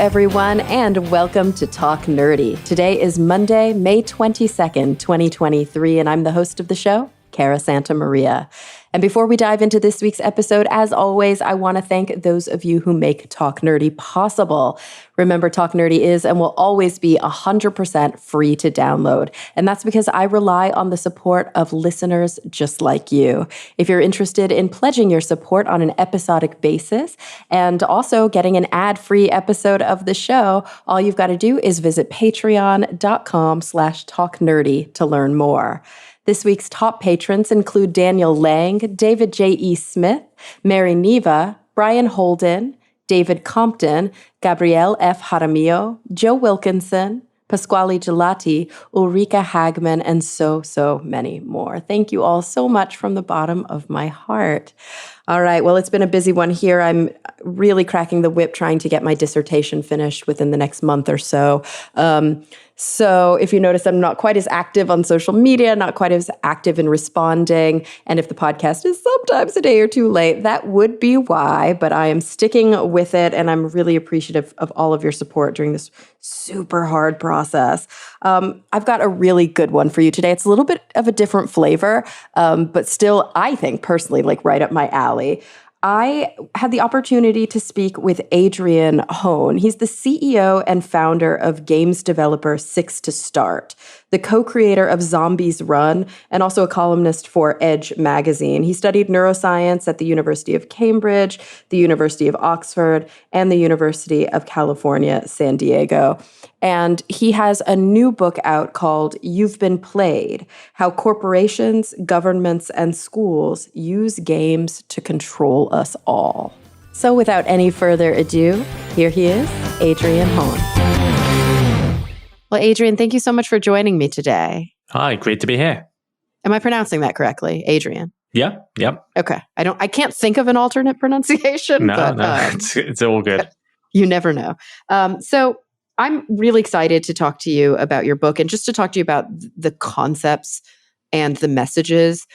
everyone, and welcome to Talk Nerdy. Today is Monday, May 22nd, 2023, and I'm the host of the show, Cara Santa Maria. And before we dive into this week's episode, as always, I want to thank those of you who make Talk Nerdy possible. Remember, Talk Nerdy is and will always be 100% free to download. And that's because I rely on the support of listeners just like you. If you're interested in pledging your support on an episodic basis and also getting an ad-free episode of the show, all you've got to do is visit patreon.com/talknerdy to learn more. This week's top patrons include Daniel Lang, David J.E. Smith, Mary Neva, Brian Holden, David Compton, Gabrielle F. Jaramillo, Joe Wilkinson, Pasquale Gelati, Ulrika Hagman, and so many more. Thank you all so much from the bottom of my heart. All right, well, it's been a busy one here. I'm really cracking the whip trying to get my dissertation finished within the next month or so. So if you notice, I'm not quite as active on social media, not quite as active in responding. And if the podcast is sometimes a day or two late, that would be why. But I am sticking with it, and I'm really appreciative of all of your support during this super hard process. I've got a really good one for you today. It's a little bit of a different flavor, but still, I think personally, like right up my alley. I had the opportunity to speak with Adrian Hon. He's the CEO and founder of games developer Six to Start, the co-creator of Zombies Run, and also a columnist for Edge magazine. He studied neuroscience at the University of Cambridge, the University of Oxford, and the University of California, San Diego. And he has a new book out called You've Been Played: How Corporations, Governments, and Schools Use Games to Control Us All. So without any further ado, here he is, Adrian Hon. Well, Adrian, thank you so much for joining me today. Hi, great to be here. Am I pronouncing that correctly, Adrian? Yeah, yep. Okay. I can't think of an alternate pronunciation. No, it's all good. You never know. So I'm really excited to talk to you about your book and just to talk to you about the concepts and the messages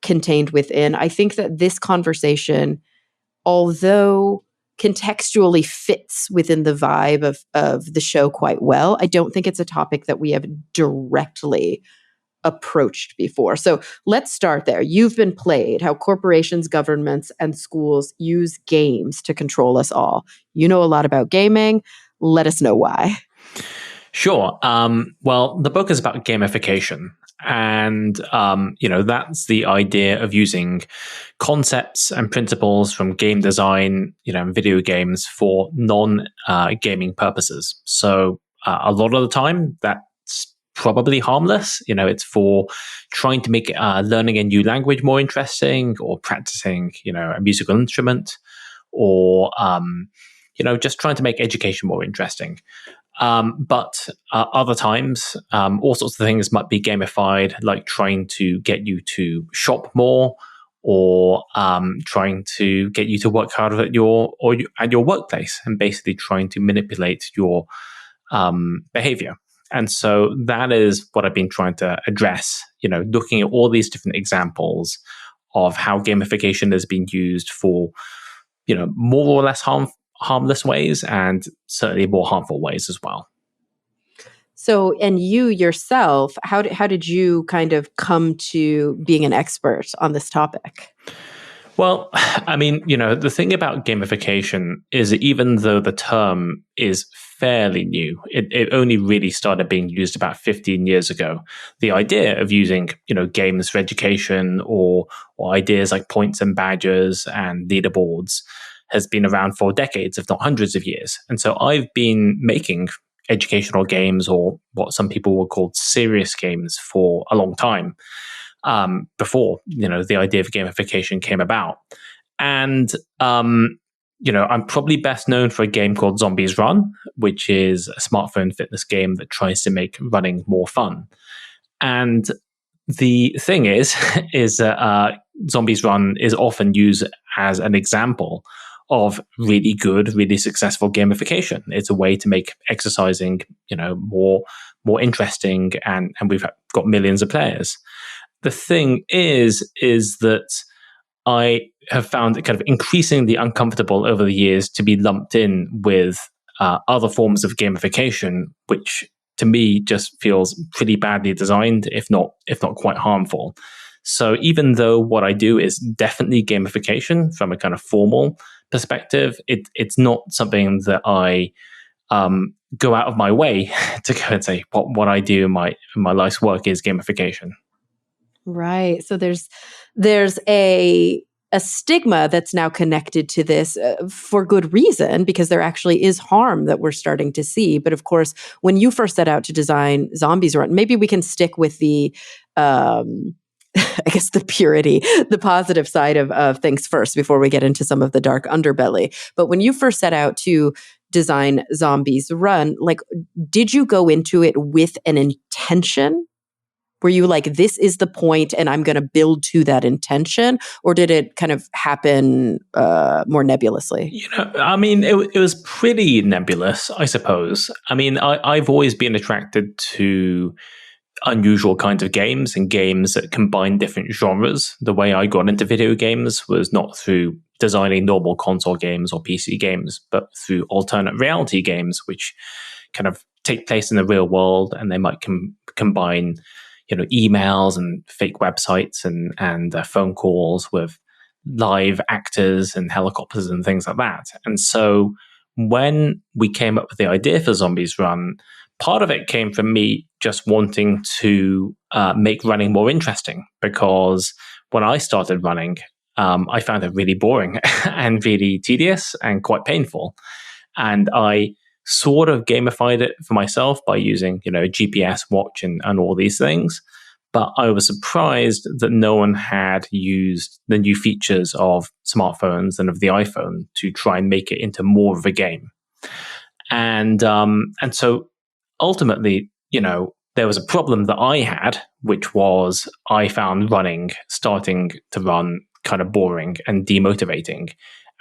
contained within. I think that this conversation, although contextually fits within the vibe of the show quite well, I don't think it's a topic that we have directly approached before. So let's start there. You've Been Played: How Corporations, Governments, and Schools Use Games to Control Us All. You know a lot about gaming. Let us know why. Sure. Well, the book is about gamification. And, that's the idea of using concepts and principles from game design, and video games for non-gaming purposes. So a lot of the time, that's probably harmless. It's for trying to make learning a new language more interesting, or practicing, a musical instrument, or just trying to make education more interesting. But other times, all sorts of things might be gamified, like trying to get you to shop more, or trying to get you to work harder at your workplace, and basically trying to manipulate your behavior. And so that is what I've been trying to address, looking at all these different examples of how gamification has been used for, more or less harmless ways, and certainly more harmful ways as well. So, and you yourself, how did you kind of come to being an expert on this topic? Well, I mean, the thing about gamification is that even though the term is fairly new, it only really started being used about 15 years ago. The idea of using, games for education, or ideas like points and badges and leaderboards has been around for decades, if not hundreds of years. And so I've been making educational games, or what some people would call serious games, for a long time, before, the idea of gamification came about. And, I'm probably best known for a game called Zombies Run, which is a smartphone fitness game that tries to make running more fun. And the thing is that Zombies Run is often used as an example of really good, really successful gamification. It's a way to make exercising, more interesting, and we've got millions of players. The thing is that I have found it kind of increasingly uncomfortable over the years to be lumped in with other forms of gamification, which to me just feels pretty badly designed, if not quite harmful. So even though what I do is definitely gamification from a kind of formal perspective, it's not something that I go out of my way to go and say what I do in my life's work is gamification. Right. So there's a stigma that's now connected to this for good reason, because there actually is harm that we're starting to see. But of course, when you first set out to design Zombies Run, maybe we can stick with the I guess the purity, the positive side of things first before we get into some of the dark underbelly. But when you first set out to design Zombies Run, like, did you go into it with an intention? Were you like, this is the point and I'm going to build to that intention? Or did it kind of happen more nebulously? I mean, it was pretty nebulous, I suppose. I mean, I've always been attracted to unusual kinds of games and games that combine different genres. The way I got into video games was not through designing normal console games or PC games, but through alternate reality games, which kind of take place in the real world, and they might combine, emails and fake websites and phone calls with live actors and helicopters and things like that. And so when we came up with the idea for Zombies Run, part of it came from me just wanting to make running more interesting, because when I started running, I found it really boring and really tedious and quite painful. And I sort of gamified it for myself by using, a GPS watch and all these things. But I was surprised that no one had used the new features of smartphones and of the iPhone to try and make it into more of a game. And so ultimately, there was a problem that I had, which was I found starting to run kind of boring and demotivating.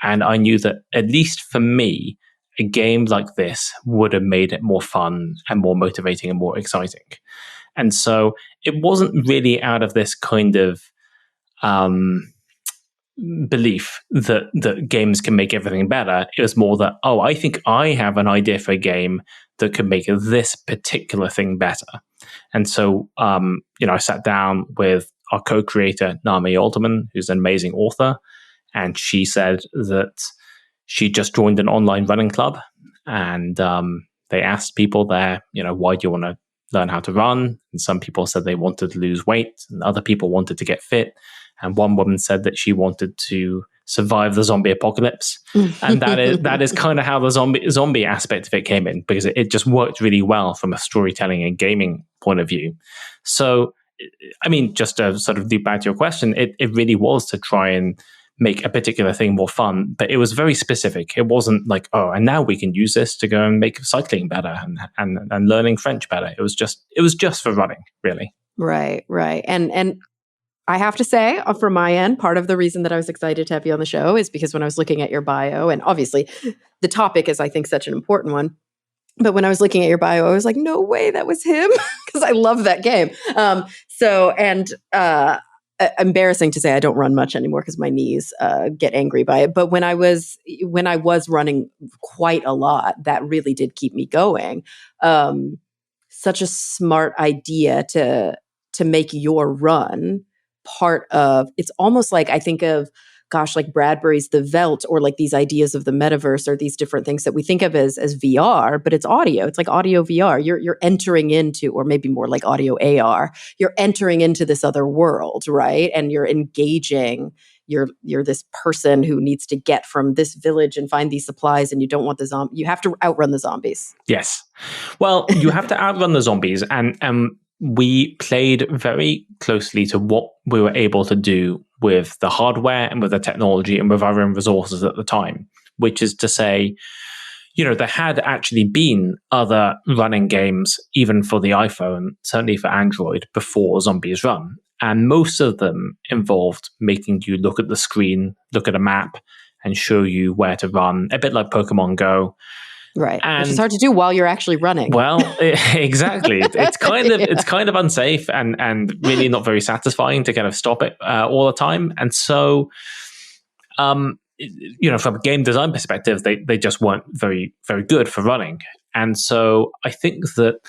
And I knew that, at least for me, a game like this would have made it more fun and more motivating and more exciting. And so it wasn't really out of this kind of belief that games can make everything better. It was more that, I think I have an idea for a game that could make this particular thing better. And so, I sat down with our co-creator, Naomi Alderman, who's an amazing author, and she said that she just joined an online running club, and they asked people there, why do you want to learn how to run? And some people said they wanted to lose weight, and other people wanted to get fit. And one woman said that she wanted to survive the zombie apocalypse. And that is kind of how the zombie aspect of it came in, because it just worked really well from a storytelling and gaming point of view. So, I mean, just to sort of loop back to your question, it really was to try and make a particular thing more fun, but it was very specific. It wasn't like, and now we can use this to go and make cycling better and learning French better. It was just for running, really. Right. And I have to say, from my end, part of the reason that I was excited to have you on the show is because when I was looking at your bio, and obviously the topic is, I think, such an important one, but when I was looking at your bio, I was like, no way, that was him, because I love that game. Embarrassing to say, I don't run much anymore because my knees get angry by it. But when I was running quite a lot, that really did keep me going. Such a smart idea to make your run part of. It's almost like I think of, like Bradbury's The Veldt, or like these ideas of the metaverse, or these different things that we think of as VR, but it's audio. It's like audio VR. You're entering into, or maybe more like audio AR. You're entering into this other world, right? And you're engaging. You're this person who needs to get from this village and find these supplies, and you don't want the zombie. You have to outrun the zombies. Yes. Well, you have to outrun the zombies, and we played very closely to what we were able to do with the hardware and with the technology and with our own resources at the time, which is to say, there had actually been other running games, even for the iPhone, certainly for Android, before Zombies Run. And most of them involved making you look at the screen, look at a map, and show you where to run, a bit like Pokemon Go. Right, which is hard to do while you're actually running. Well, exactly. It's kind of unsafe and really not very satisfying to kind of stop it all the time. And so, from a game design perspective, they just weren't very, very good for running. And so I think that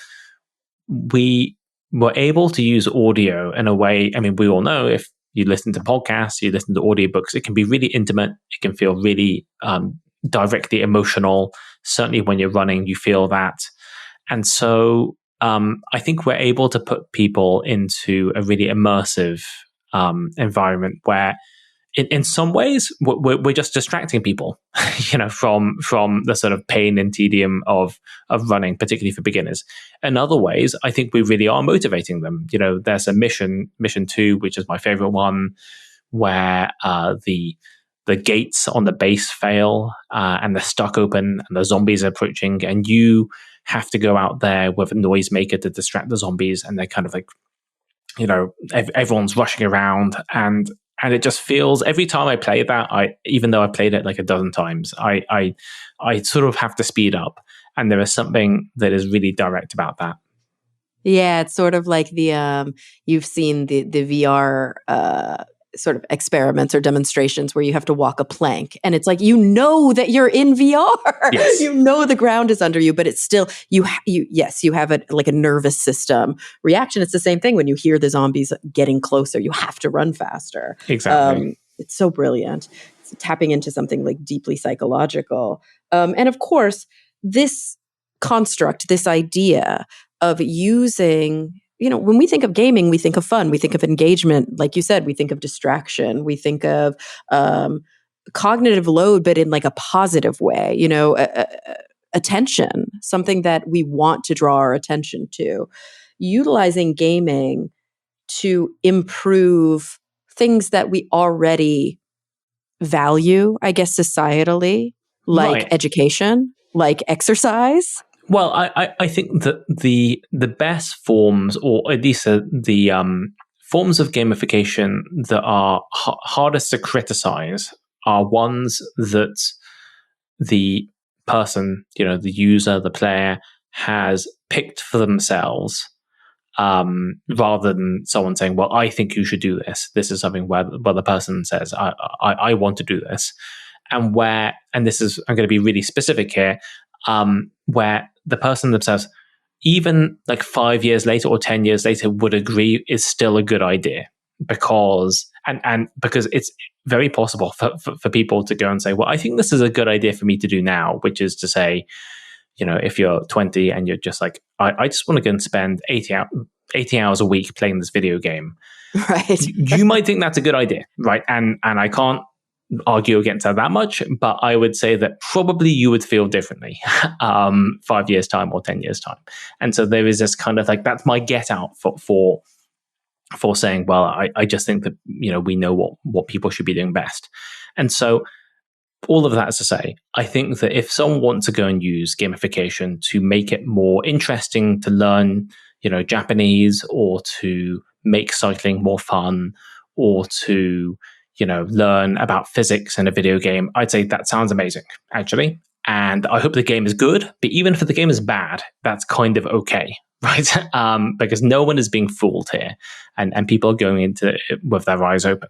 we were able to use audio in a way. I mean, we all know if you listen to podcasts, you listen to audiobooks, it can be really intimate. It can feel really directly emotional. Certainly when you're running, you feel that. And so I think we're able to put people into a really immersive environment where in some ways we're just distracting people, from the sort of pain and tedium of running, particularly for beginners. In other ways, I think we really are motivating them. There's a mission 2, which is my favorite one, where the gates on the base fail and they're stuck open and the zombies are approaching, and you have to go out there with a noisemaker to distract the zombies, and they're kind of like, everyone's rushing around, and it just feels, every time I play that, even though I played it like a dozen times, I sort of have to speed up, and there is something that is really direct about that. Yeah, it's sort of like the you've seen the VR sort of experiments or demonstrations where you have to walk a plank, and it's like that you're in VR. Yes. The ground is under you, but it's still you have like a nervous system reaction. It's the same thing when you hear the zombies getting closer. You have to run faster. Exactly. It's so brilliant. It's tapping into something like deeply psychological, and of course, this construct, this idea of using. When we think of gaming, we think of fun, we think of engagement. Like you said, we think of distraction, we think of cognitive load, but in like a positive way, attention, something that we want to draw our attention to. Utilizing gaming to improve things that we already value, I guess, societally, like education, like exercise. Well, I think that the best forms, or at least the forms of gamification that are hardest to criticize, are ones that the person, the user, the player, has picked for themselves, rather than someone saying, "Well, I think you should do this." This is something where the person says, "I want to do this," and this is, I'm going to be really specific here. Where the person themselves, even like 5 years later or 10 years later, would agree is still a good idea, because it's very possible for people to go and say, well, I think this is a good idea for me to do now, which is to say, if you're 20 and you're just like, I just want to go and spend 80 hours a week playing this video game. Right. You might think that's a good idea, right? And I can't argue against that much, but I would say that probably you would feel differently 5 years time or 10 years time. And so there is this kind of like, that's my get out for saying, well, I just think that we know what people should be doing best. And so all of that is to say, I think that if someone wants to go and use gamification to make it more interesting to learn Japanese, or to make cycling more fun, or to learn about physics in a video game, I'd say that sounds amazing, actually. And I hope the game is good, but even if the game is bad, that's kind of okay, right? Because no one is being fooled here, and people are going into it with their eyes open.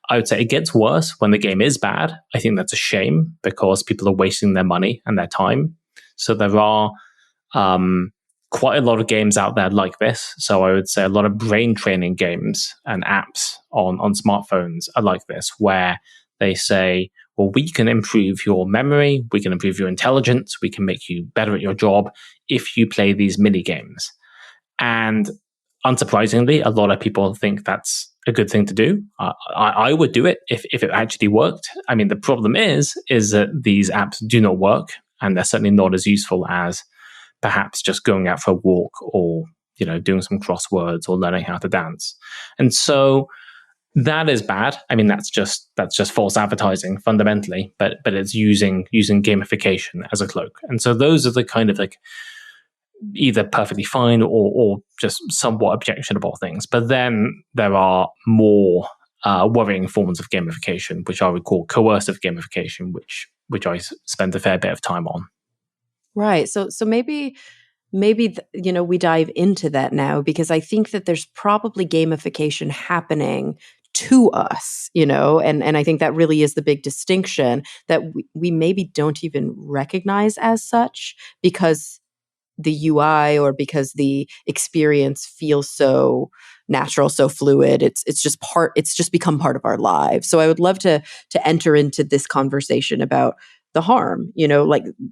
I would say it gets worse when the game is bad. I think that's a shame, because people are wasting their money and their time. So there are quite a lot of games out there like this. So I would say a lot of brain training games and apps on smartphones are like this, where they say, well, we can improve your memory, we can improve your intelligence, we can make you better at your job if you play these mini games. And unsurprisingly, a lot of people think that's a good thing to do. I would do it if it actually worked. I mean, the problem is that these apps do not work, and they're certainly not as useful as perhaps just going out for a walk, or doing some crosswords, or learning how to dance. And so that is bad. I mean, that's just false advertising fundamentally, but it's using gamification as a cloak. And so those are the kind of like either perfectly fine or just somewhat objectionable things. But then there are more worrying forms of gamification, which I would call coercive gamification, which I spend a fair bit of time on. Right. So maybe we dive into that now, because I think that there's probably gamification happening to us, and I think that really is the big distinction that we maybe don't even recognize as such, because the UI or because the experience feels so natural, so fluid. It's just become part of our lives. So I would love to enter into this conversation about the harm,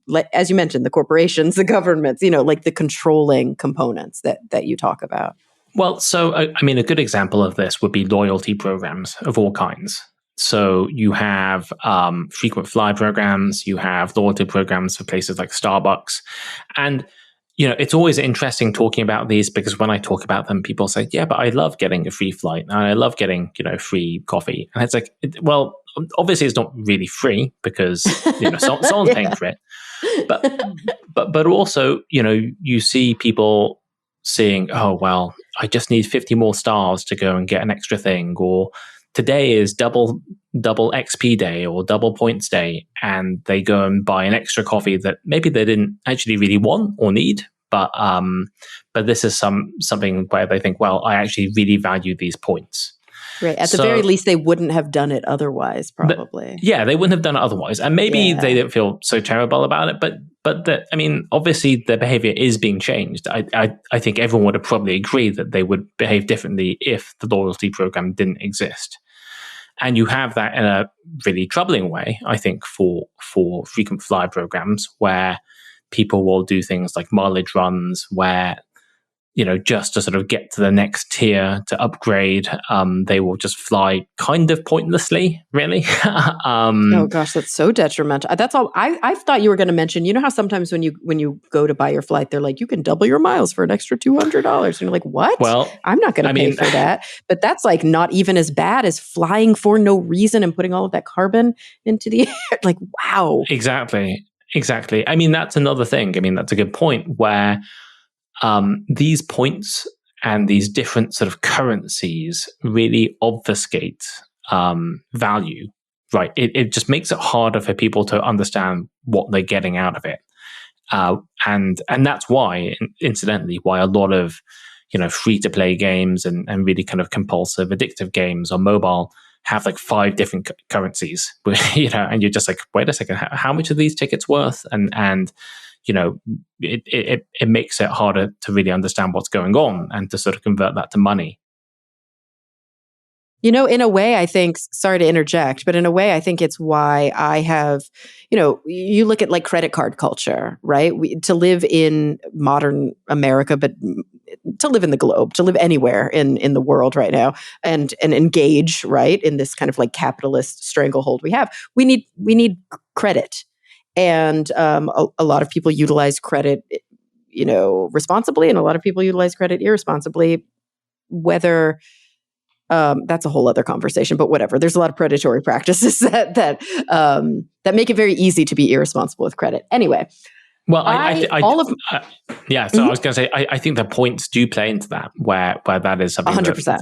like as you mentioned, the corporations, the governments, like the controlling components that you talk about. Well, so I mean, a good example of this would be loyalty programs of all kinds. So you have frequent flyer programs, you have loyalty programs for places like Starbucks, and it's always interesting talking about these, because when I talk about them, people say, "Yeah, but I love getting a free flight and I love getting free coffee," and it's like, well, obviously it's not really free because someone's paying for it, but also you see people seeing, oh, well, I just need 50 more stars to go and get an extra thing, or today is double XP day or double points day, and they go and buy an extra coffee that maybe they didn't actually really want or need, but this is something where they think, well, I actually really value these points. Right. At the very least, they wouldn't have done it otherwise, probably. They wouldn't have done it otherwise. And maybe they didn't feel so terrible about it, but obviously their behavior is being changed. I think everyone would have probably agreed that they would behave differently if the loyalty program didn't exist. And you have that in a really troubling way, I think, for frequent flyer programs, where people will do things like mileage runs where, just to sort of get to the next tier to upgrade, they will just fly kind of pointlessly, really. Oh gosh, that's so detrimental. That's all. I thought you were going to mention, how sometimes when you go to buy your flight, they're like, you can double your miles for an extra $200. And you're like, what? Well, I'm not going to pay for that. But that's like not even as bad as flying for no reason and putting all of that carbon into the air. Like, wow. Exactly. I mean, that's another thing. I mean, that's a good point where these points and these different sort of currencies really obfuscate value, right? It just makes it harder for people to understand what they're getting out of it. And that's why, incidentally, why a lot of, free-to-play games and really kind of compulsive, addictive games on mobile have like 5 different currencies, and you're just like, wait a second, how much are these tickets worth? And it makes it harder to really understand what's going on and to sort of convert that to money. In a way, I think, sorry to interject, but in a way, I think it's why I have, you look at like credit card culture, right? To live in modern America, but to live in the globe, to live anywhere in the world right now and engage, right, in this kind of like capitalist stranglehold we have, we need credit. And a lot of people utilize credit, responsibly, and a lot of people utilize credit irresponsibly. Whether that's a whole other conversation, but whatever. There's a lot of predatory practices that make it very easy to be irresponsible with credit. Anyway, well, I So I was going to say, I think the points do play into that, where that is something. 100%.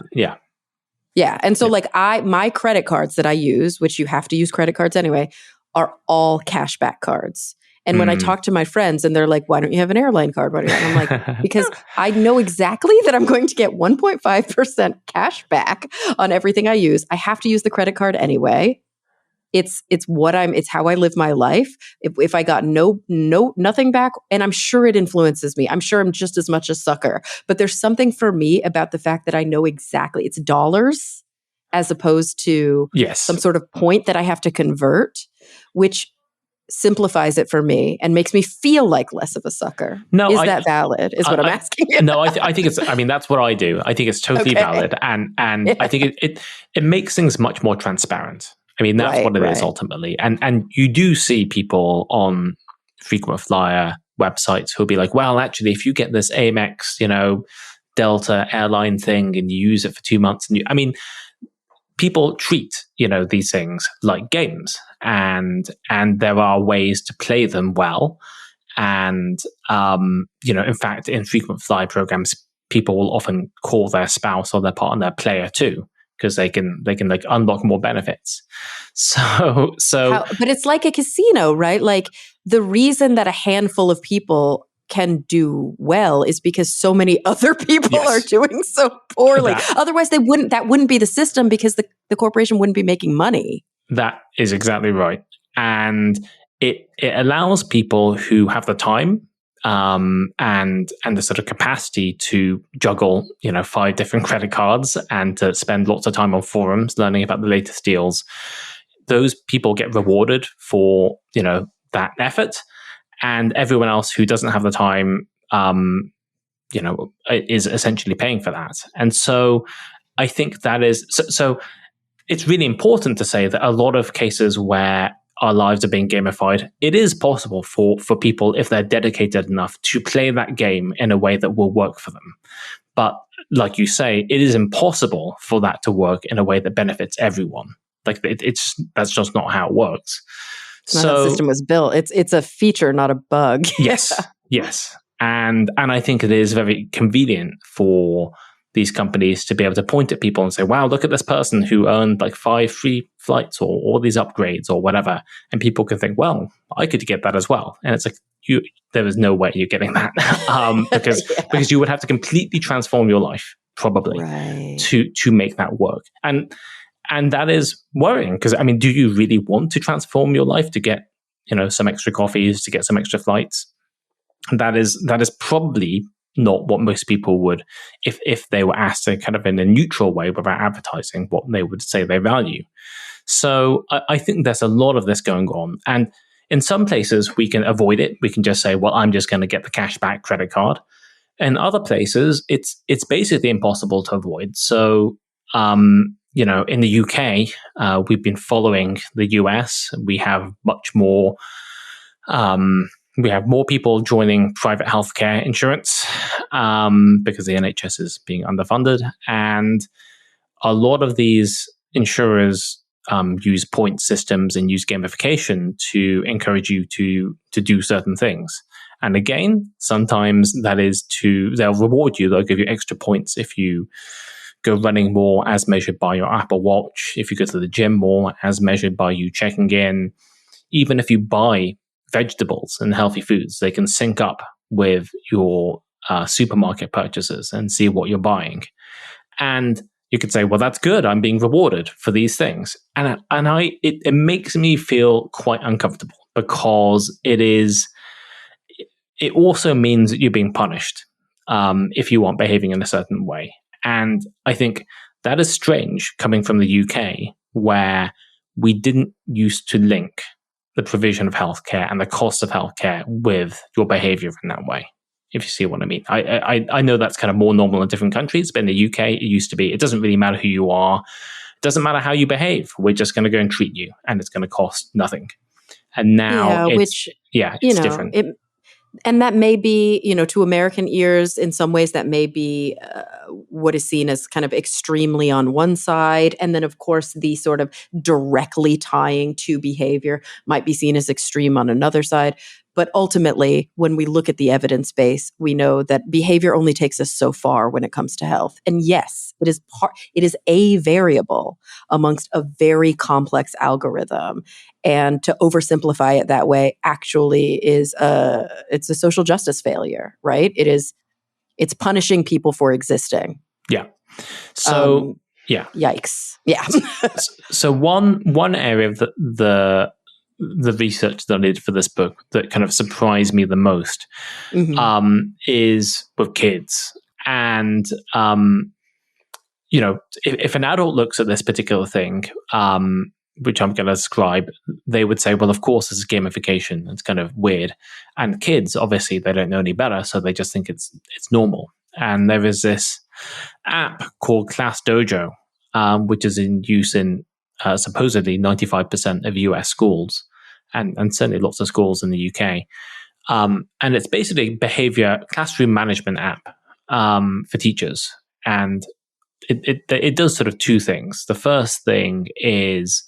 Yeah, and so like my credit cards that I use, which you have to use credit cards anyway, are all cashback cards. And when I talk to my friends and they're like, why don't you have an airline card? And I'm like, because I know exactly that I'm going to get 1.5% cash back on everything I use. I have to use the credit card anyway. It's how I live my life. If I got nothing back, and I'm sure it influences me. I'm sure I'm just as much a sucker, but there's something for me about the fact that I know exactly it's dollars as opposed to some sort of point that I have to convert, which simplifies it for me and makes me feel like less of a sucker. Is that valid? Is what I'm asking you. No, I think it's. I mean, that's what I do. I think it's totally valid, and I think it makes things much more transparent. I mean, that's what it is ultimately, and you do see people on frequent flyer websites who'll be like, well, actually, if you get this Amex, Delta airline thing, and you use it for 2 months, and people treat these things like games, and there are ways to play them well, and in fact, in frequent flyer programs, people will often call their spouse or their partner player too, because they can like unlock more benefits. But it's like a casino, right? Like the reason that a handful of people can do well is because so many other people Yes. are doing so poorly. Otherwise, that wouldn't be the system, because the corporation wouldn't be making money. That is exactly right. And it allows people who have the time and the sort of capacity to juggle, 5 different credit cards and to spend lots of time on forums learning about the latest deals. Those people get rewarded for, that effort, and everyone else who doesn't have the time, is essentially paying for that. And so I think that is so. It's really important to say that a lot of cases where our lives are being gamified, it is possible for people, if they're dedicated enough, to play that game in a way that will work for them. But like you say, it is impossible for that to work in a way that benefits everyone. Like that's just not how it works. It's not how the system was built. It's a feature, not a bug. Yes. And I think it is very convenient for these companies to be able to point at people and say, wow, look at this person who earned like 5 free flights or all these upgrades or whatever. And people can think, well, I could get that as well. And it's like, there is no way you're getting that because you would have to completely transform your life probably to make that work. And that is worrying, because I mean, do you really want to transform your life to get, some extra coffees, to get some extra flights? And that is probably not what most people would, if they were asked to kind of in a neutral way without advertising, what they would say they value. So I think there's a lot of this going on. And in some places we can avoid it. We can just say, well, I'm just going to get the cashback credit card. In other places, it's basically impossible to avoid. So, in the UK, we've been following the US. We have much more, we have more people joining private healthcare insurance because the NHS is being underfunded. And a lot of these insurers use point systems and use gamification to encourage you to do certain things. And again, sometimes that is they'll reward you. They'll give you extra points if you go running more, as measured by your Apple Watch. If you go to the gym more, as measured by you checking in. Even if you buy vegetables and healthy foods, they can sync up with your supermarket purchases and see what you're buying. And you could say, well, that's good. I'm being rewarded for these things. And it makes me feel quite uncomfortable, because it also means that you're being punished if you aren't behaving in a certain way. And I think that is strange coming from the UK, where we didn't used to link the provision of healthcare and the cost of healthcare with your behavior in that way, if you see what I mean. I know that's kind of more normal in different countries, but in the UK, it used to be, it doesn't really matter who you are. It doesn't matter how you behave. We're just going to go and treat you, and it's going to cost nothing. And now it's different. And that may be, to American ears, in some ways, that may be what is seen as kind of extremely on one side. And then, of course, the sort of directly tying to behavior might be seen as extreme on another side. But ultimately, when we look at the evidence base, we know that behavior only takes us so far when it comes to health. And yes, it is a variable amongst a very complex algorithm. And to oversimplify it that way actually it's a social justice failure, right? It's punishing people for existing. Yeah. So yikes. Yeah. So one area of the research that I did for this book that kind of surprised me the most is with kids. And if an adult looks at this particular thing, which I'm going to describe, they would say, well, of course, this is gamification. It's kind of weird. And kids, obviously, they don't know any better, so they just think it's normal. And there is this app called Class Dojo, which is in use in supposedly 95% of US schools, and certainly lots of schools in the UK. And it's basically a classroom management app for teachers. And it does sort of two things. The first thing is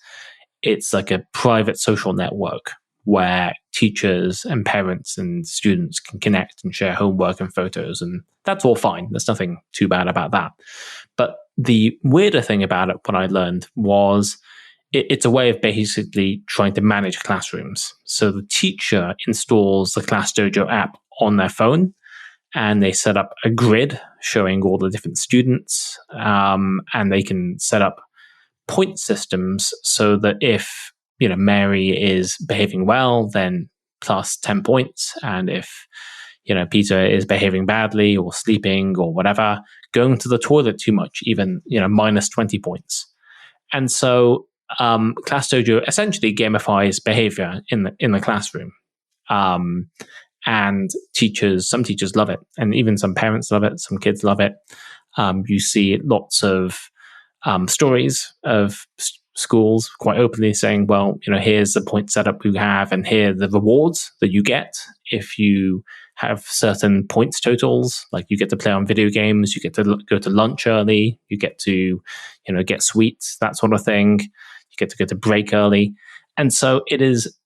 it's like a private social network where teachers and parents and students can connect and share homework and photos, and that's all fine. There's nothing too bad about that. But the weirder thing about it, what I learned, was it's a way of basically trying to manage classrooms. So the teacher installs the Class Dojo app on their phone, and they set up a grid showing all the different students, and they can set up point systems so that if Mary is behaving well, then plus 10 points, and if Peter is behaving badly or sleeping or whatever, going to the toilet too much, even minus 20 points. And so Class Dojo essentially gamifies behavior in the classroom. And some teachers love it, and even some parents love it, some kids love it. You see lots of stories of schools quite openly saying, well, here's the point setup we have, and here are the rewards that you get if you have certain points totals. Like, you get to play on video games, you get to go to lunch early, you get to get sweets, that sort of thing. You get to go to break early. And so it is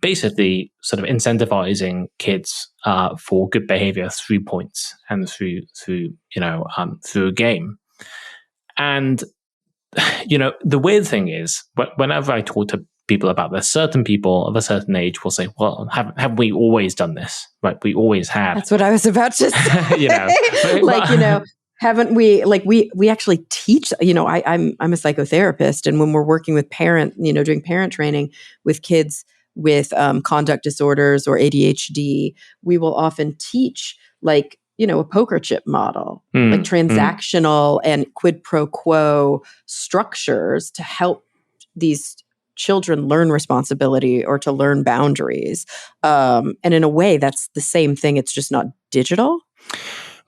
basically sort of incentivizing kids for good behavior through points and through a game. And the weird thing is, whenever I talk to people about this, certain people of a certain age will say, well, haven't we always done this? Right? We always have. That's what I was about to say. Haven't we, we actually teach, I'm a psychotherapist, and when we're working with doing parent training with kids with conduct disorders or ADHD, we will often teach a poker chip model, like transactional and quid pro quo structures to help these children learn responsibility or to learn boundaries. And in a way, that's the same thing. It's just not digital.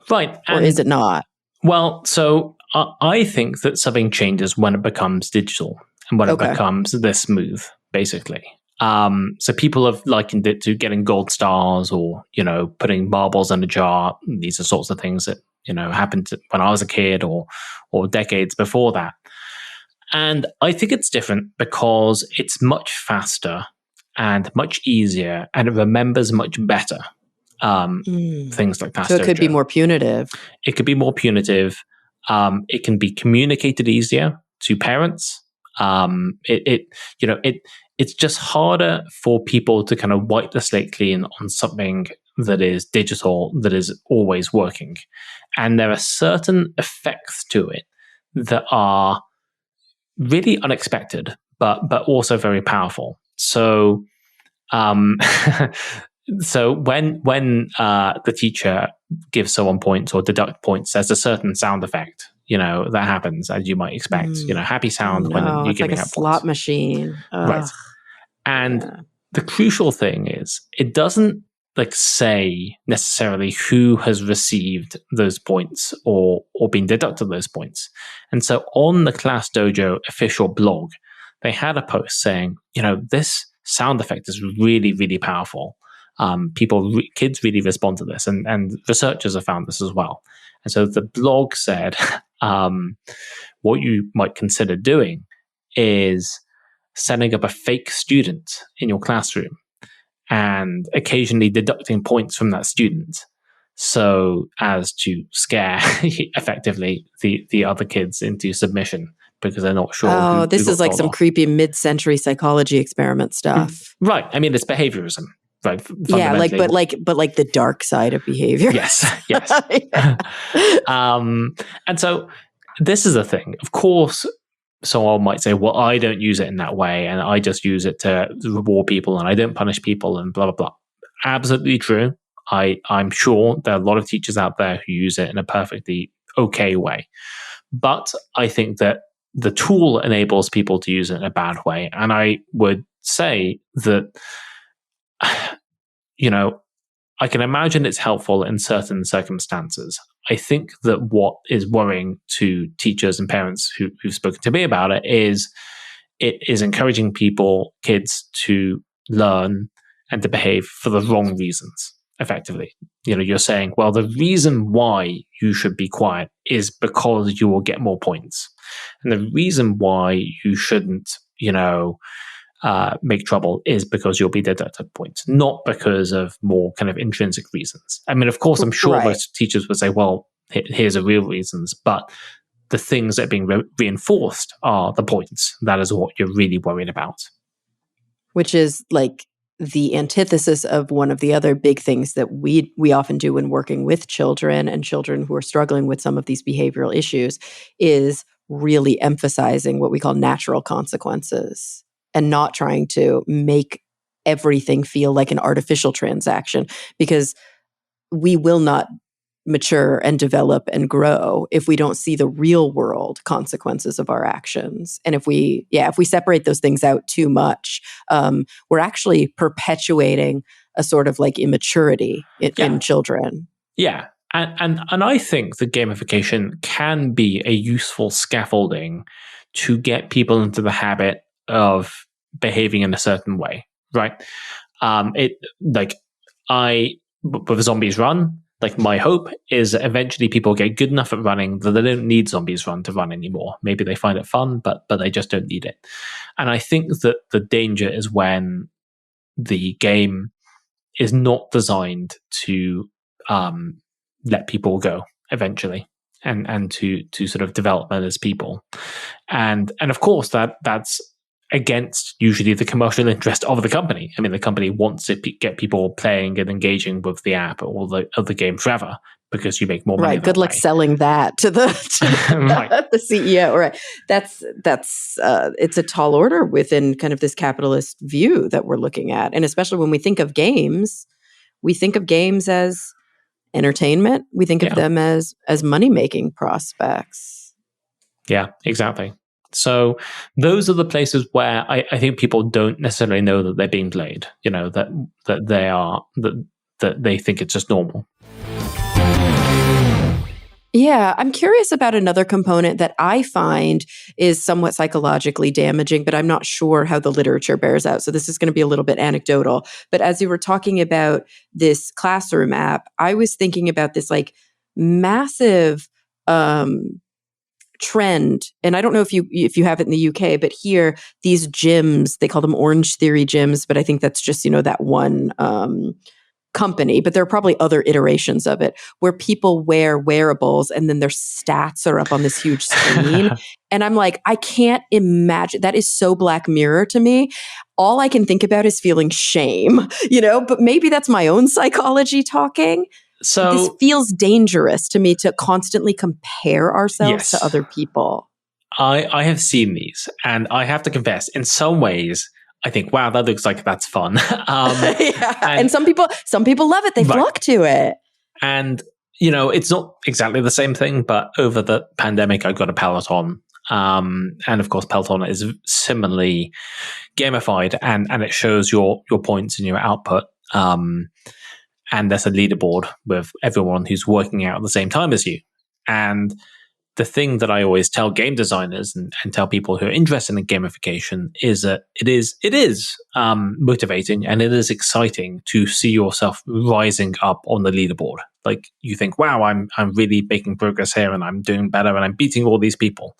Right. Or is it not? Well, so I think that something changes when it becomes digital and when it becomes this smooth, basically. So people have likened it to getting gold stars or, putting marbles in a jar. These are sorts of things that, happened when I was a kid or decades before that. And I think it's different because it's much faster and much easier, and it remembers much better. Things like that. So it could be more punitive. It could be more punitive. It can be communicated easier to parents. It's just harder for people to kind of wipe the slate clean on something that is digital, that is always working. And there are certain effects to it that are really unexpected, but also very powerful. So, so when the teacher gives someone points or deduct points, there's a certain sound effect, that happens, as you might expect. Happy sound when you're giving out points. It's like a slot machine. Right. And the crucial thing is, it doesn't say necessarily who has received those points or been deducted those points. And so on the Class Dojo official blog, they had a post saying, this sound effect is really, really powerful. Kids really respond to this, and researchers have found this as well. And so the blog said, what you might consider doing is setting up a fake student in your classroom and occasionally deducting points from that student so as to scare effectively the other kids into submission because they're not sure. Oh, this is like some creepy mid-century psychology experiment stuff. Right. I mean, it's behaviorism. Right. Yeah, but the dark side of behavior. Yes. And so this is a thing. Of course, someone might say, well, I don't use it in that way, and I just use it to reward people, and I don't punish people, and blah, blah, blah. Absolutely true. I'm sure there are a lot of teachers out there who use it in a perfectly okay way. But I think that the tool enables people to use it in a bad way. And I would say that, I can imagine it's helpful in certain circumstances. I think that what is worrying to teachers and parents who've spoken to me about it is encouraging kids to learn and to behave for the wrong reasons, effectively. You're saying, well, the reason why you should be quiet is because you will get more points. And the reason why you shouldn't, make trouble is because you'll be deducted points, not because of more kind of intrinsic reasons. I mean, of course, I'm sure most teachers would say, well, here's the real reasons, but the things that are being reinforced are the points. That is what you're really worried about. Which is like the antithesis of one of the other big things that we often do when working with children and children who are struggling with some of these behavioral issues is really emphasizing what we call natural consequences and not trying to make everything feel like an artificial transaction, because we will not mature and develop and grow if we don't see the real world consequences of our actions. And if we separate those things out too much, we're actually perpetuating a sort of like immaturity in children. Yeah. And I think that gamification can be a useful scaffolding to get people into the habit of behaving in a certain way, right? With Zombies Run, like my hope is that eventually people get good enough at running that they don't need Zombies Run to run anymore. Maybe they find it fun, but they just don't need it. And I think that the danger is when the game is not designed to let people go eventually and to sort of develop them as people. And of course that's against usually the commercial interest of the company. I mean, the company wants to get people playing and engaging with the app or the game forever because you make more money. Right. Good luck selling that to the the CEO. Right. That's it's a tall order within kind of this capitalist view that we're looking at. And especially when we think of games as entertainment. We think of them as money-making prospects. Yeah, exactly. So those are the places where I think people don't necessarily know that they're being played, that they think it's just normal. Yeah, I'm curious about another component that I find is somewhat psychologically damaging, but I'm not sure how the literature bears out. So this is going to be a little bit anecdotal. But as you were talking about this classroom app, I was thinking about this like massive trend, and I don't know if you have it in the UK, but here these gyms, they call them Orange Theory gyms, but I think that's just that one company, but there are probably other iterations of it where people wear wearables and then their stats are up on this huge screen. And I'm like, I can't imagine. That is so Black Mirror to me. All I can think about is feeling shame, but maybe that's my own psychology talking. So this feels dangerous to me to constantly compare ourselves to other people. I have seen these, and I have to confess, in some ways, I think, wow, that looks like that's fun. And some people love it. They flock to it. And, it's not exactly the same thing, but over the pandemic, I got a Peloton. And of course, Peloton is similarly gamified, and it shows your points and your output. And there's a leaderboard with everyone who's working out at the same time as you. And the thing that I always tell game designers and tell people who are interested in gamification is that it is motivating and it is exciting to see yourself rising up on the leaderboard. Like you think, wow, I'm really making progress here and I'm doing better and I'm beating all these people.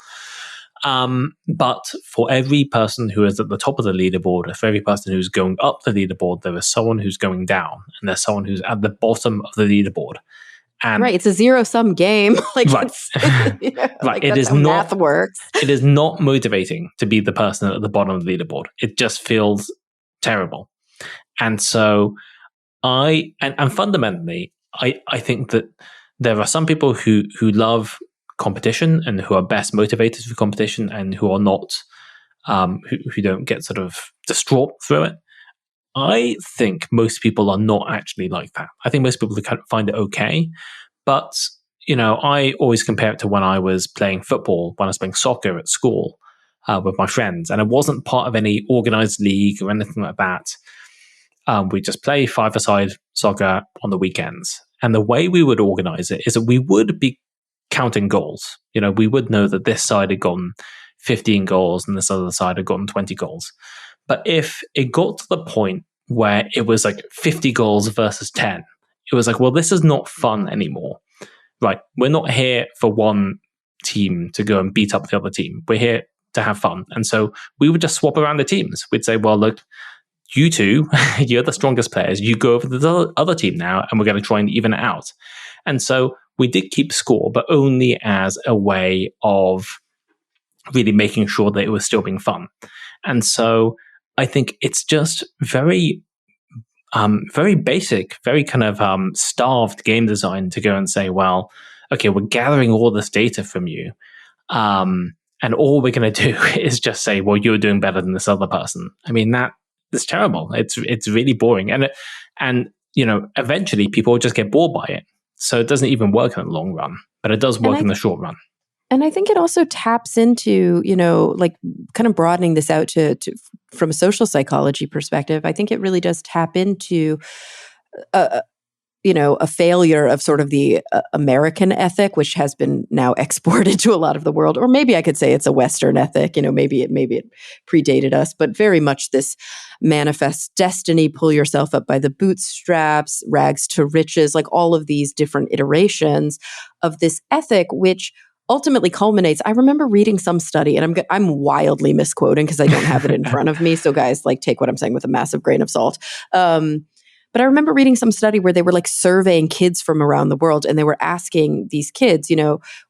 But for every person who is at the top of the leaderboard, for every person who's going up the leaderboard, there is someone who's going down and there's someone who's at the bottom of the leaderboard. And right, it's a zero-sum game. Right. Like it that's is how not math works. It is not motivating to be the person at the bottom of the leaderboard. It just feels terrible. And so fundamentally, I think that there are some people who love competition and who are best motivated for competition and who are not, who don't get sort of distraught through it. I think most people are not actually like that. I think most people kind of find it okay. But, I always compare it to when I was playing football, when I was playing soccer at school with my friends. And it wasn't part of any organized league or anything like that. We just play five-a-side soccer on the weekends. And the way we would organize it is that we would be counting goals. We would know that this side had gotten 15 goals and this other side had gotten 20 goals. But if it got to the point where it was like 50 goals versus 10, it was like, well, this is not fun anymore. Right. We're not here for one team to go and beat up the other team. We're here to have fun. And so we would just swap around the teams. We'd say, well, look, you two, you're the strongest players. You go over to the other team now, and we're going to try and even it out. And so we did keep score, but only as a way of really making sure that it was still being fun. And so I think it's just very very basic, very kind of starved game design to go and say, well, okay, we're gathering all this data from you. And all we're going to do is just say, well, you're doing better than this other person. I mean, that is terrible. It's really boring. And eventually people will just get bored by it. So it doesn't even work in the long run, but it does work in the short run. And I think it also taps into, like kind of broadening this out to from a social psychology perspective. I think it really does tap into a failure of sort of the American ethic, which has been now exported to a lot of the world. Or maybe I could say it's a Western ethic, maybe it predated us, but very much this manifest destiny, pull yourself up by the bootstraps, rags to riches, like all of these different iterations of this ethic, which ultimately culminates. I remember reading some study, and I'm wildly misquoting because I don't have it in front of me. So guys, like, take what I'm saying with a massive grain of salt. But I remember reading some study where they were like surveying kids from around the world, and they were asking these kids,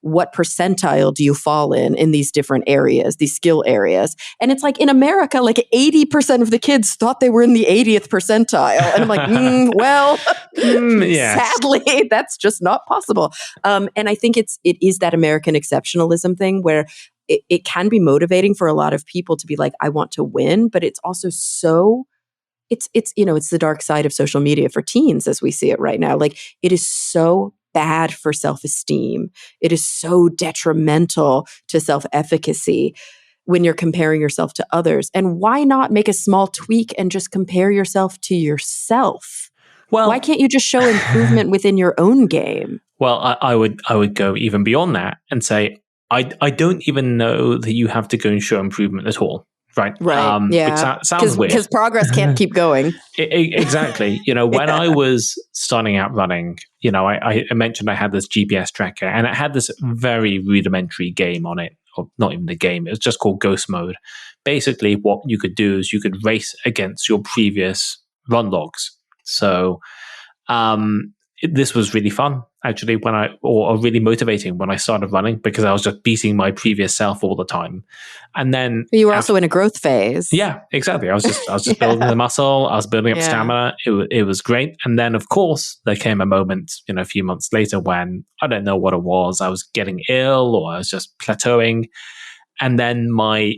what percentile do you fall in these different areas, these skill areas? And it's like in America, like 80% of the kids thought they were in the 80th percentile. And I'm like, yes. Sadly, that's just not possible. And I think it is that American exceptionalism thing where it can be motivating for a lot of people to be like, I want to win, but it's also so... It's the dark side of social media for teens as we see it right now. Like, it is so bad for self-esteem. It is so detrimental to self-efficacy when you're comparing yourself to others. And why not make a small tweak and just compare yourself to yourself? Well, why can't you just show improvement within your own game? Well, I would go even beyond that and say, I don't even know that you have to go and show improvement at all. Right. Yeah. Which sounds weird. Because progress can't keep going. Exactly. When I was starting out running, I mentioned I had this GPS tracker, and it had this very rudimentary game on it, or not even the game. It was just called Ghost Mode. Basically, what you could do is you could race against your previous run logs. So this was really fun, actually, or really motivating when I started running, because I was just beating my previous self all the time. And then you were also in a growth phase. Yeah, exactly. I was just building the muscle. I was building up stamina. It was great. And then, of course, there came a moment, a few months later when I don't know what it was. I was getting ill, or I was just plateauing. And then my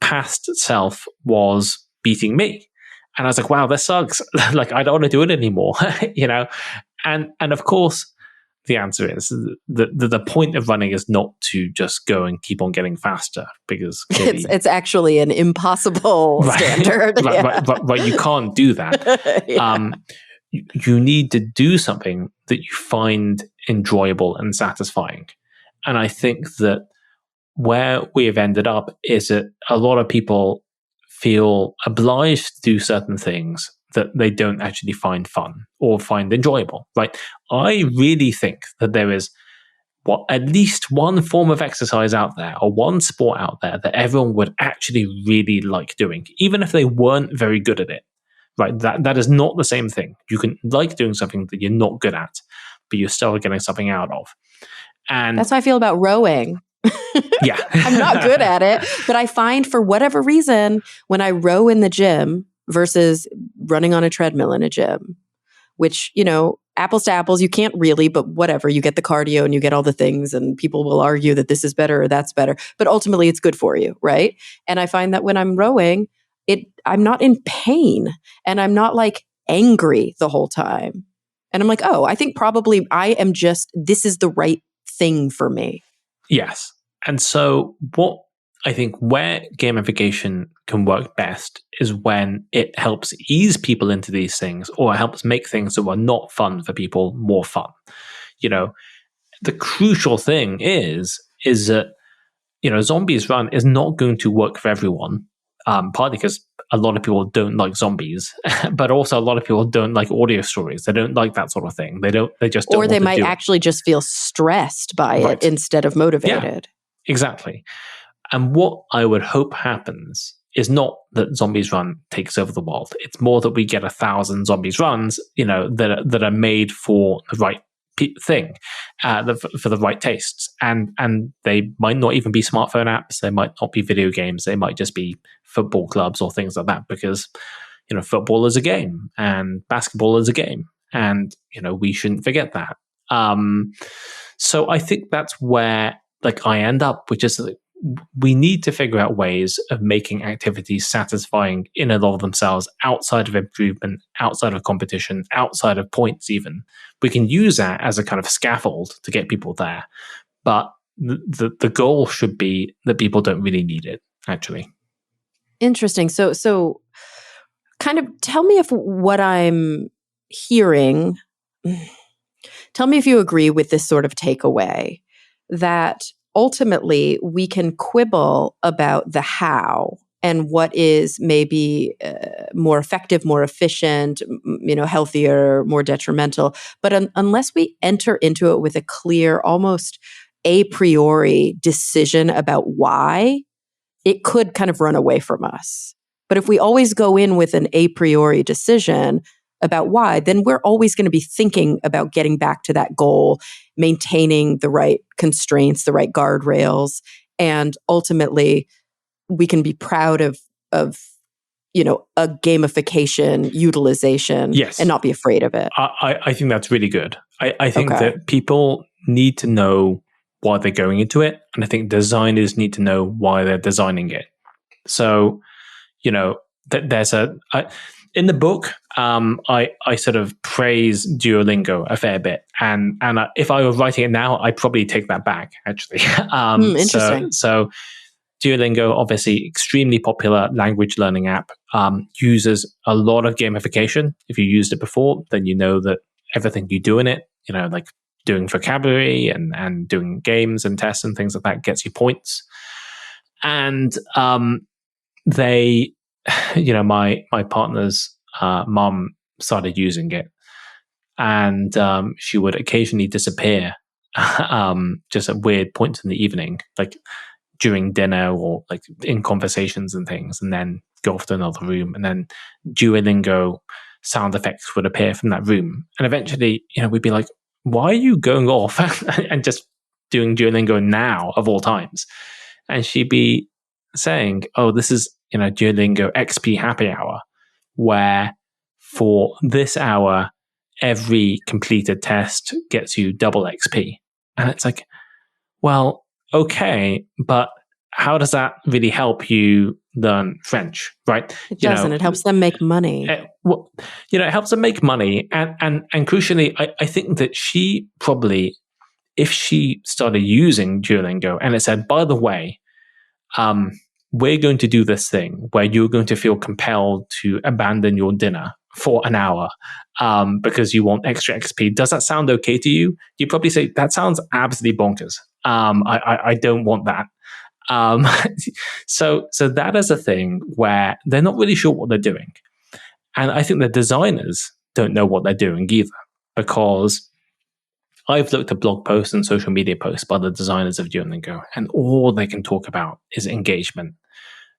past self was beating me. And I was like, wow, this sucks. Like, I don't want to do it anymore, And of course, the answer is the point of running is not to just go and keep on getting faster, because it's actually an impossible standard. Right. You can't do that. You need to do something that you find enjoyable and satisfying. And I think that where we have ended up is that a lot of people feel obliged to do certain things that they don't actually find fun or find enjoyable, right? I really think that there is at least one form of exercise out there, or one sport out there, that everyone would actually really like doing, even if they weren't very good at it, right? That is not the same thing. You can like doing something that you're not good at, but you're still getting something out of. And that's how I feel about rowing. Yeah. I'm not good at it, but I find, for whatever reason, when I row in the gym versus running on a treadmill in a gym, which, apples to apples, you can't really, but whatever, you get the cardio and you get all the things, and people will argue that this is better or that's better, but ultimately it's good for you, right? And I find that when I'm rowing, I'm not in pain, and I'm not like angry the whole time. And I'm like, oh, I think probably this is the right thing for me. Yes. And so what I think where gamification can work best is when it helps ease people into these things, or helps make things that were not fun for people more fun. The crucial thing is that, Zombies Run is not going to work for everyone, partly because a lot of people don't like zombies, but also a lot of people don't like audio stories. They don't like that sort of thing. They just don't. Or they might actually just feel stressed by it instead of motivated. Yeah, exactly. And what I would hope happens is not that Zombies Run takes over the world. It's more that we get 1,000 Zombies Runs, that are made for the right thing, for the right tastes. And they might not even be smartphone apps. They might not be video games. They might just be football clubs or things like that. Because, football is a game and basketball is a game. And, we shouldn't forget that. So I think that's where I end up, which is we need to figure out ways of making activities satisfying in and of themselves, outside of improvement, outside of competition, outside of points even. We can use that as a kind of scaffold to get people there. But the goal should be that people don't really need it, actually. Interesting. So kind of tell me if what I'm hearing, tell me if you agree with this sort of takeaway, that ultimately we can quibble about the how and what is maybe more effective, more efficient, healthier, more detrimental. But unless we enter into it with a clear, almost a priori decision about why, it could kind of run away from us. But if we always go in with an a priori decision about why, then we're always going to be thinking about getting back to that goal, maintaining the right constraints, the right guardrails, and ultimately we can be proud of a gamification utilization, yes, and not be afraid of it. I think that's really good. I think that people need to know why they're going into it, and I think designers need to know why they're designing it. So, there's in the book, I sort of praise Duolingo a fair bit, and if I were writing it now, I'd probably take that back. Actually, interesting. So Duolingo, obviously extremely popular language learning app, uses a lot of gamification. If you used it before, then you know that everything you do in it, like doing vocabulary and doing games and tests and things like that gets you points. And they, my partner's mom started using it, and she would occasionally disappear just at weird points in the evening, like during dinner or like in conversations and things, and then go off to another room, and then Duolingo sound effects would appear from that room. And eventually, we'd be like, why are you going off and just doing Duolingo now of all times? And she'd be saying, oh, this is, Duolingo XP happy hour, where for this hour, every completed test gets you double XP. And it's like, well, okay, but how does that really help you learn French, right? It doesn't. It helps them make money. It helps them make money. And crucially, I think that she probably, if she started using Duolingo and it said, by the way, we're going to do this thing where you're going to feel compelled to abandon your dinner for an hour because you want extra XP. Does that sound okay to you? You'd probably say, that sounds absolutely bonkers. I don't want that. So that is a thing where they're not really sure what they're doing. And I think the designers don't know what they're doing either, because I've looked at blog posts and social media posts by the designers of Duolingo, and all they can talk about is engagement.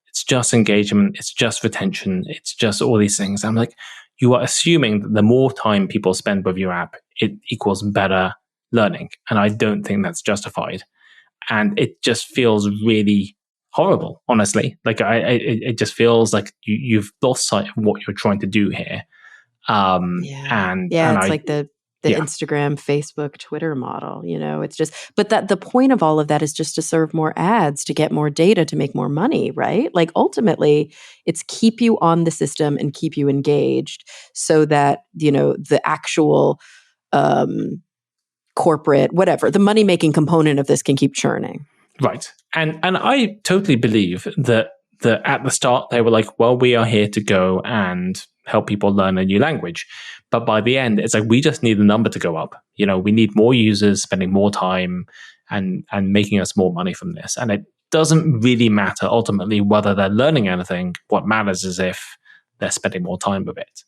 It's just engagement. It's just retention. It's just all these things. I'm like, you are assuming that the more time people spend with your app, it equals better learning. And I don't think that's justified. And it just feels really horrible, honestly. Like it just feels like you've lost sight of what you're trying to do here. It's like the Instagram, Facebook, Twitter model, it's just, but that the point of all of that is just to serve more ads, to get more data, to make more money, right? Like ultimately it's keep you on the system and keep you engaged so that, the actual, corporate, whatever, the money-making component of this can keep churning. Right. And I totally believe that at the start they were like, well, we are here to go and help people learn a new language. But by the end, it's like, we just need the number to go up. We need more users spending more time and making us more money from this. And it doesn't really matter ultimately whether they're learning anything. What matters is if they're spending more time with it.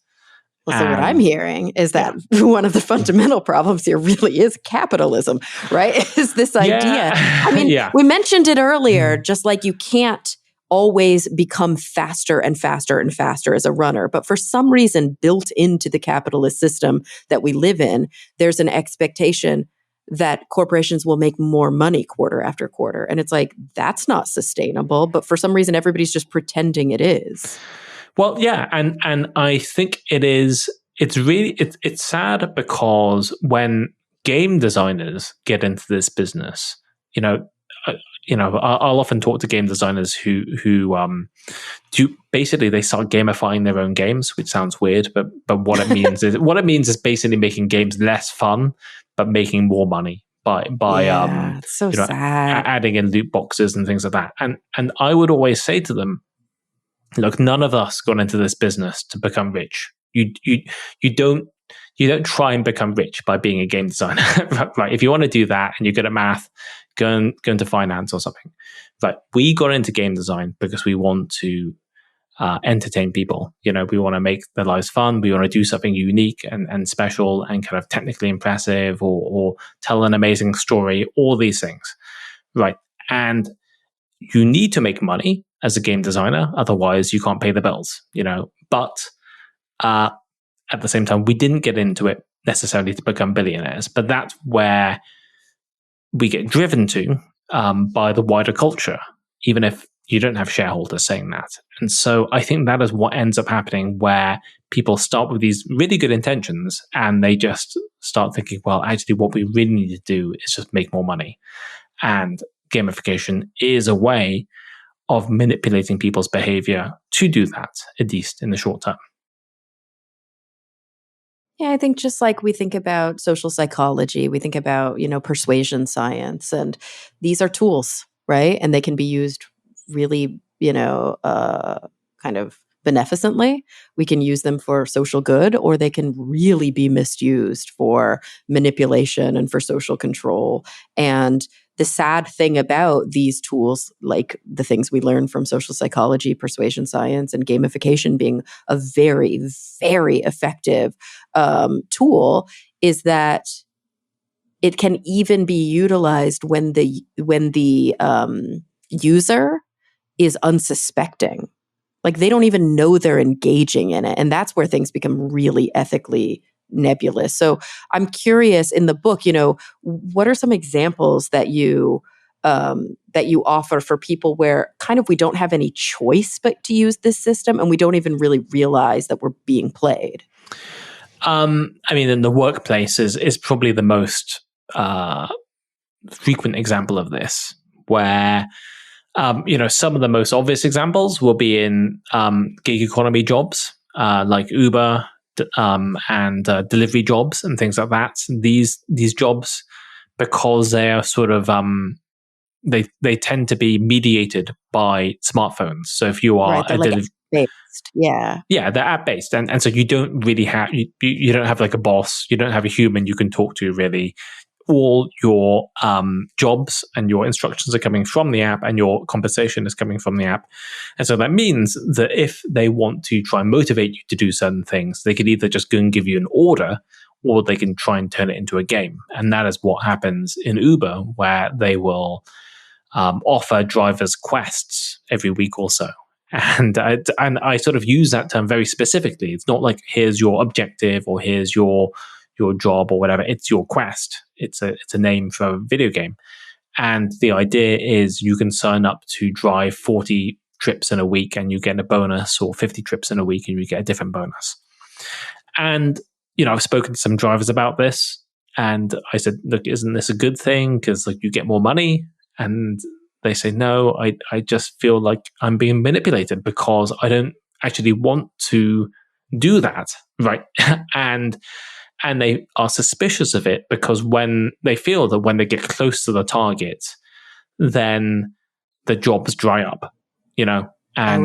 Well, so what I'm hearing is that one of the fundamental problems here really is capitalism, right? Is this idea. I mean, we mentioned it earlier, just like you can't always become faster and faster and faster as a runner. But for some reason, built into the capitalist system that we live in, there's an expectation that corporations will make more money quarter after quarter. And it's like, that's not sustainable. But for some reason, everybody's just pretending it is. Well, yeah, and I think it's sad because when game designers get into this business, you know, uh, I'll often talk to game designers who do basically they start gamifying their own games, which sounds weird, but what it means is basically making games less fun but making more money by Yeah, it's so sad. adding in loot boxes and things like that. And I would always say to them, look, none of us got into this business to become rich. You don't try and become rich by being a game designer. Right? If you want to do that and you're good at math, go into finance or something. But we got into game design because we want to entertain people. We want to make their lives fun. We want to do something unique and special and kind of technically impressive, or tell an amazing story. All these things, right? And you need to make money as a game designer, otherwise you can't pay the bills. But at the same time, we didn't get into it necessarily to become billionaires, but that's where we get driven to by the wider culture, even if you don't have shareholders saying that. And so I think that is what ends up happening, where people start with these really good intentions and they just start thinking, well, actually what we really need to do is just make more money. And gamification is a way of manipulating people's behavior to do that, at least in the short term. Yeah, I think just like we think about social psychology, we think about, persuasion science, and these are tools, right? And they can be used really, kind of beneficently. We can use them for social good, or they can really be misused for manipulation and for social control. And the sad thing about these tools, like the things we learn from social psychology, persuasion science, and gamification being a very, very effective tool, is that it can even be utilized when the user is unsuspecting. Like they don't even know they're engaging in it. And that's where things become really ethically nebulous. So I'm curious, in the book, what are some examples that you offer for people where kind of we don't have any choice but to use this system, and we don't even really realize that we're being played? In the workplace is probably the most frequent example of this, where some of the most obvious examples will be in gig economy jobs like Uber and delivery jobs and things like that. These jobs, because they are sort of they tend to be mediated by smartphones. So if you are right, app-based, yeah, they're app based, and so you don't really have you don't have like a boss, you don't have a human you can talk to really. All your jobs and your instructions are coming from the app, and your compensation is coming from the app. And so that means that if they want to try and motivate you to do certain things, they could either just go and give you an order, or they can try and turn it into a game. And that is what happens in Uber, where they will offer drivers quests every week or so. And I sort of use that term very specifically. It's not like here's your objective or here's your job or whatever. It's your quest. It's a name for a video game. And the idea is you can sign up to drive 40 trips in a week and you get a bonus, or 50 trips in a week and you get a different bonus. And, I've spoken to some drivers about this, and I said, look, isn't this a good thing? Because you get more money. And they say, no, I just feel like I'm being manipulated because I don't actually want to do that. Right. And they are suspicious of it because when they feel that when they get close to the target, then the jobs dry up, and,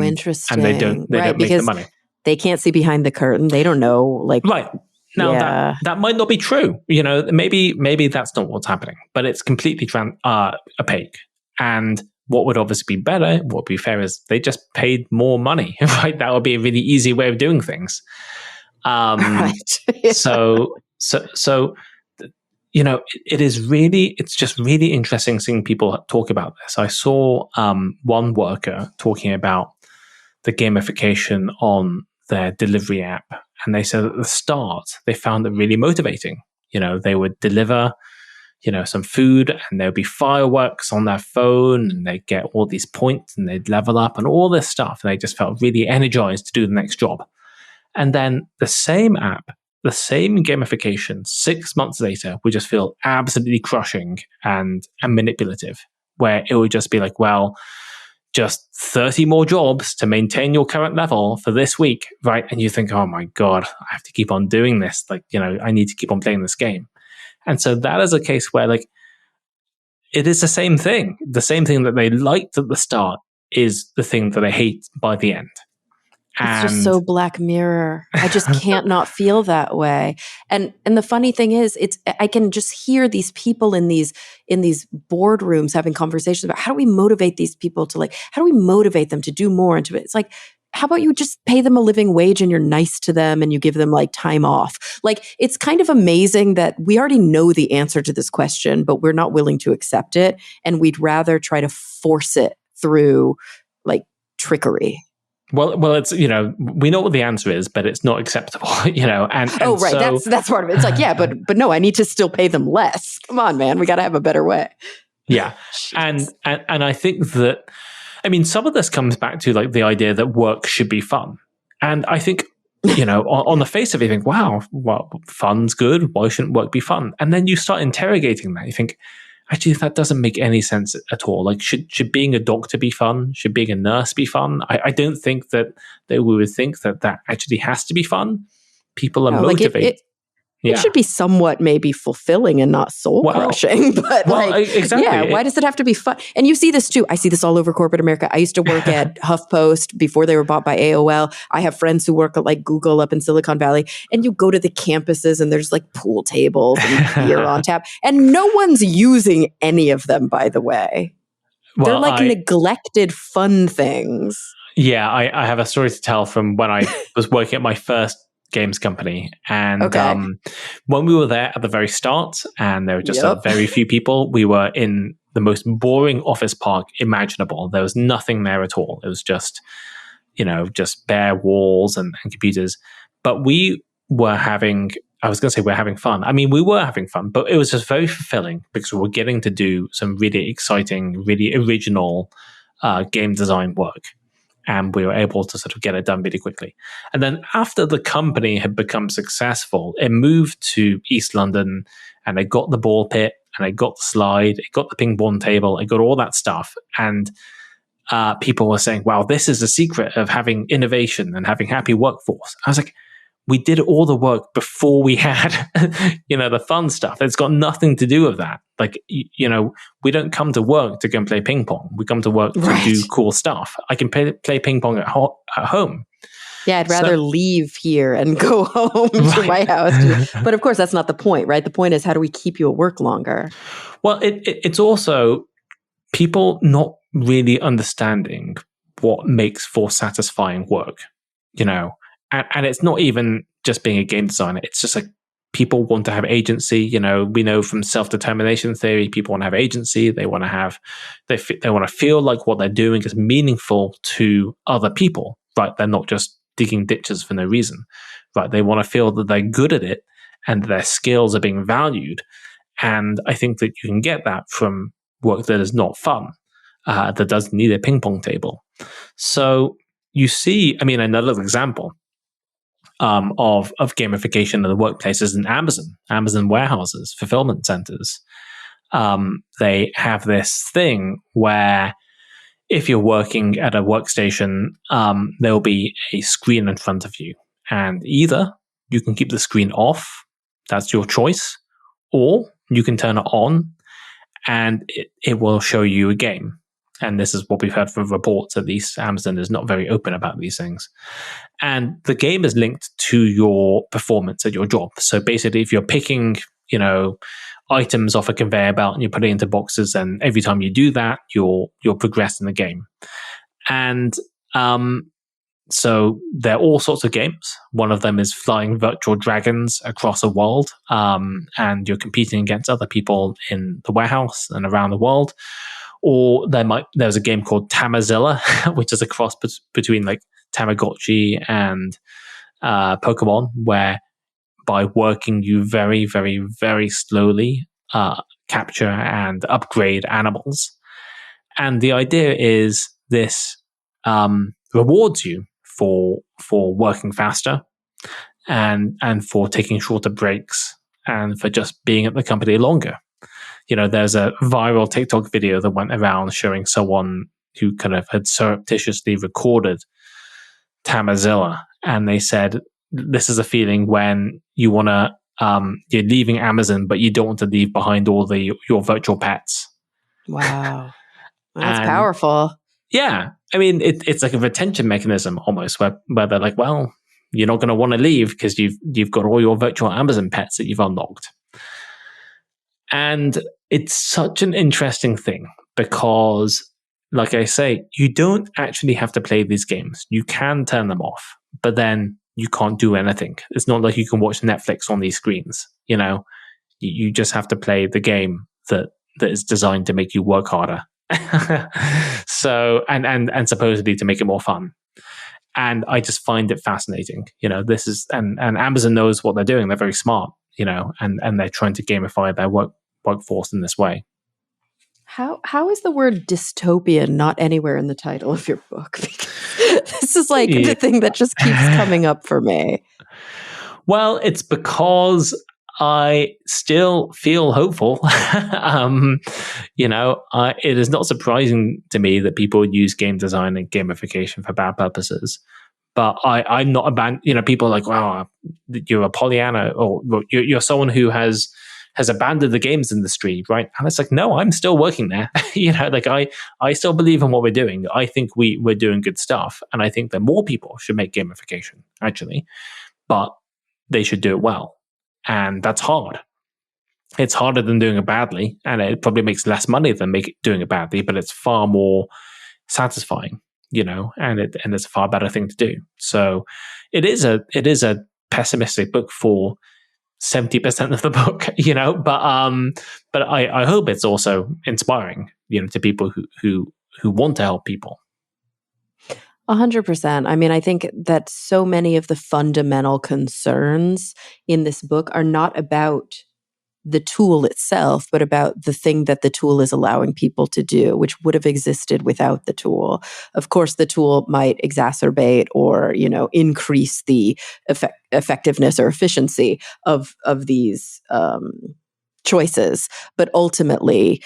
interesting. and they don't make the money. They can't see behind the curtain. They don't know, right. Now yeah. that might not be true. Maybe that's not what's happening, but it's completely opaque. And what would obviously be better, what would be fair, is they just paid more money, right? That would be a really easy way of doing things. Right. Yeah. So it's just really interesting seeing people talk about this. I saw one worker talking about the gamification on their delivery app, and they said at the start they found it really motivating. They would deliver some food, and there'd be fireworks on their phone, and they'd get all these points, and they'd level up and all this stuff. And they just felt really energized to do the next job. And then the same app, the same gamification, 6 months later, would just feel absolutely crushing and manipulative, where it would just be like, well, just 30 more jobs to maintain your current level for this week, right? And you think, oh my God, I have to keep on doing this. Like, I need to keep on playing this game. And so that is a case where, like, it is the same thing. The same thing that they liked at the start is the thing that they hate by the end. It's just so Black Mirror. I just can't not feel that way. And the funny thing is, I can just hear these people in these boardrooms having conversations about how do we motivate these people to, like, how do we motivate them to do more into it? It's like, how about you just pay them a living wage and you're nice to them and you give them, like, time off? Like, it's kind of amazing that we already know the answer to this question, but we're not willing to accept it. And we'd rather try to force it through, like, trickery. Well, it's, we know what the answer is, but it's not acceptable, and oh, right. So, that's part of it. It's like, yeah, but no, I need to still pay them less. Come on, man. We got to have a better way. Yeah. and I think that, some of this comes back to, like, the idea that work should be fun. And I think, on the face of it, you think, wow, well, fun's good. Why shouldn't work be fun? And then you start interrogating that. You think, actually, that doesn't make any sense at all. Like, should being a doctor be fun? Should being a nurse be fun? I don't think that we would think that actually has to be fun. People are motivated. It should be somewhat maybe fulfilling and not soul-crushing. But exactly. Yeah, why does it have to be fun? And you see this too. I see this all over corporate America. I used to work at HuffPost before they were bought by AOL. I have friends who work at, like, Google up in Silicon Valley. And you go to the campuses and there's, like, pool tables and beer on tap. And no one's using any of them, by the way. They're like neglected fun things. Yeah, I have a story to tell from when I was working at my first games company, and when we were there at the very start, and there were just a very few people, we were in the most boring office park imaginable. There was nothing there at all. It was just bare walls and computers. But we were having, I was going to say we're having fun. We were having fun, but it was just very fulfilling because we were getting to do some really exciting, really original game design work. And we were able to sort of get it done really quickly. And then after the company had become successful, it moved to East London, and it got the ball pit, and it got the slide, it got the ping pong table, it got all that stuff. And people were saying, wow, this is the secret of having innovation and having happy workforce. I was like, we did all the work before we had, the fun stuff. It's got nothing to do with that. Like, we don't come to work to go and play ping pong. We come to work to do cool stuff. I can play ping pong at home. Yeah, I'd rather leave here and go home to my house. But of course, that's not the point, right? The point is, how do we keep you at work longer? Well, it's also people not really understanding what makes for satisfying work, And it's not even just being a game designer. It's just like people want to have agency. We know from self-determination theory, people want to have agency. They want to have, they want to feel like what they're doing is meaningful to other people, right? They're not just digging ditches for no reason, right? They want to feel that they're good at it and their skills are being valued. And I think that you can get that from work that is not fun, that doesn't need a ping pong table. So you see, another example of gamification in the workplaces in Amazon warehouses, fulfillment centers. They have this thing where if you're working at a workstation, there will be a screen in front of you. And either you can keep the screen off, that's your choice, or you can turn it on and it will show you a game. And this is what we've heard from reports, at least. Amazon is not very open about these things. And the game is linked to your performance at your job. So basically, if you're picking, items off a conveyor belt and you put it into boxes, and every time you do that, you'll progress in the game. And so there are all sorts of games. One of them is flying virtual dragons across a world, and you're competing against other people in the warehouse and around the world. Or there's a game called Tamazilla, which is a cross between like Tamagotchi and Pokemon, where by working you very, very, very slowly capture and upgrade animals. And the idea is this rewards you for working faster and for taking shorter breaks and for just being at the company longer. There's a viral TikTok video that went around showing someone who kind of had surreptitiously recorded Tamazilla, and they said, this is a feeling when you want to, you're leaving Amazon, but you don't want to leave behind all your virtual pets. Wow. That's powerful. Yeah. I mean, it's like a retention mechanism almost where they're like, well, you're not going to want to leave because you've got all your virtual Amazon pets that you've unlocked. And it's such an interesting thing because, like I say, you don't actually have to play these games. You can turn them off, but then you can't do anything. It's not like you can watch Netflix on these screens. You just have to play the game that is designed to make you work harder. So, and supposedly to make it more fun. And I just find it fascinating. This is, and Amazon knows what they're doing. They're very smart, and they're trying to gamify their workforce in this way. How is the word dystopian not anywhere in the title of your book? Because this is like the thing that just keeps coming up for me. Well, it's because I still feel hopeful. It is not surprising to me that people use game design and gamification for bad purposes. But I'm not people are like, wow, you're a Pollyanna, or you're someone who has abandoned the games industry, right? And it's like, no, I'm still working there. I still believe in what we're doing. I think we're doing good stuff. And I think that more people should make gamification, actually. But they should do it well. And that's hard. It's harder than doing it badly. And it probably makes less money than doing it badly, but it's far more satisfying, and it's a far better thing to do. So it is a pessimistic book for 70% of the book, but I hope it's also inspiring, to people who want to help people. 100%. I mean, I think that so many of the fundamental concerns in this book are not about the tool itself, but about the thing that the tool is allowing people to do, which would have existed without the tool. Of course, the tool might exacerbate or, increase the effectiveness or efficiency of these choices. But ultimately,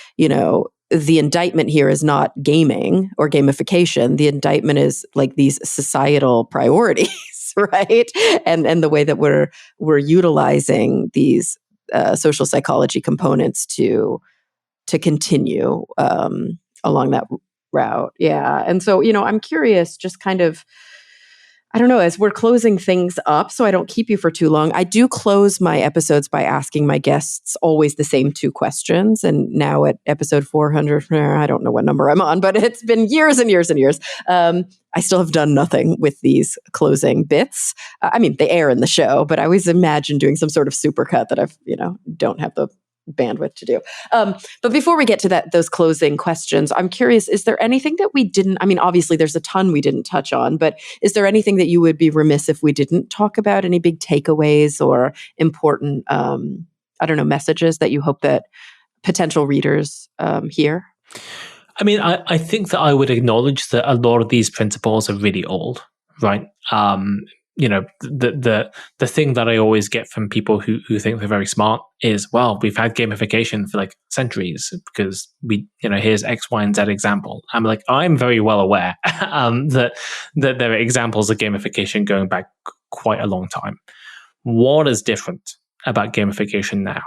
the indictment here is not gaming or gamification. The indictment is like these societal priorities, right? And the way that we're utilizing these social psychology components to continue along that route. Yeah. And so, I'm curious, just kind of, I don't know, as we're closing things up, so I don't keep you for too long, I do close my episodes by asking my guests always the same two questions. And now at episode 400, I don't know what number I'm on, but it's been years and years and years. I still have done nothing with these closing bits. I mean, they air in the show, but I always imagine doing some sort of supercut that I've, don't have the bandwidth to do. But before we get to those closing questions, I'm curious, is there anything that we didn't, I mean, obviously there's a ton we didn't touch on, but is there anything that you would be remiss if we didn't talk about? Any big takeaways or important, messages that you hope that potential readers hear? I mean, I think that I would acknowledge that a lot of these principles are really old, right? The thing that I always get from people who think they're very smart is, well, we've had gamification for like centuries because here's X, Y, and Z example. I'm like, I'm very well aware that there are examples of gamification going back quite a long time. What is different about gamification now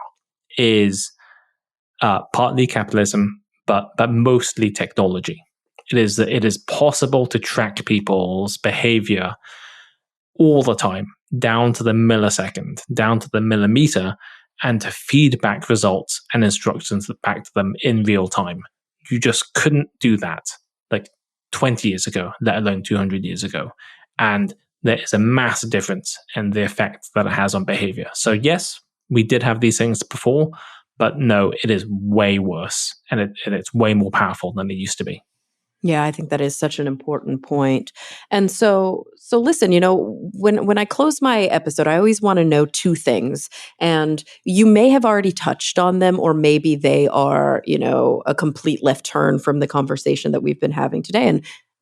is partly capitalism, but mostly technology. It is possible to track people's behavior all the time, down to the millisecond, down to the millimeter, and to feed back results and instructions back to them in real time. You just couldn't do that like 20 years ago, let alone 200 years ago. And there is a massive difference in the effect that it has on behavior. So yes, we did have these things before, but no, it is way worse, and it's way more powerful than it used to be. Yeah, I think that is such an important point. And so listen, when I close my episode, I always want to know two things. And you may have already touched on them, or maybe they are, a complete left turn from the conversation that we've been having today.